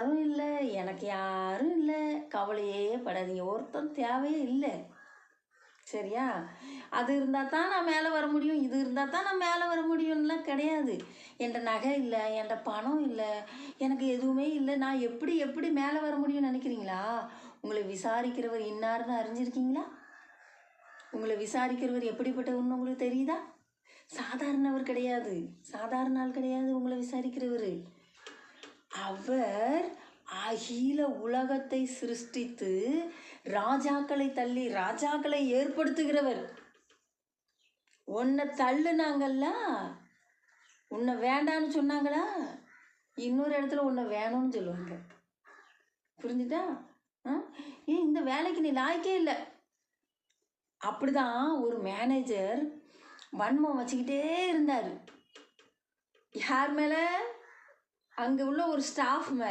யாரும் இல்லை, எனக்கு யாரும் இல்லை, கவலையே படாதீங்க, ஒருத்தன் தேவையே இல்லை. சரியா? அது இருந்தால் தான் நான் மேலே வர முடியும், இது இருந்தால் தான் நான் மேலே வர முடியும்லாம் கிடையாது. என்கிட்ட நகை இல்லை, என்கிட்ட பணம் இல்லை, எனக்கு எதுவுமே இல்லை, நான் எப்படி எப்படி மேலே வர முடியும்னு நினைக்கிறீங்களா? உங்களை விசாரிக்கிறவர் இன்னார்னு அறிஞ்சிருக்கீங்களா? உங்களை விசாரிக்கிறவர் எப்படிப்பட்டவர்னு உங்களுக்கு தெரியுதா? சாதாரணவர் கிடையாது, சாதாரண ஆள் கிடையாது. உங்களை விசாரிக்கிறவர் அவர் அகில உலகத்தை சிருஷ்டித்து ராஜாக்களை தள்ளி ராஜாக்களை ஏற்படுத்துகிறவர். உன்னை தள்ளுனாங்கல்ல, உன்னை வேண்டான்னு சொன்னாங்களா, இன்னொரு இடத்துல உன்னை வேணும்னு சொல்லுவாங்க. புரிஞ்சுட்டா? இந்த வேலைக்கு நீ லாய்க்கே இல்லை. அப்படிதான் ஒரு மேனேஜர் வன்மம் வச்சுக்கிட்டே இருந்தார். யார் மேலே? அங்கே உள்ள ஒரு ஸ்டாஃப் மேலே.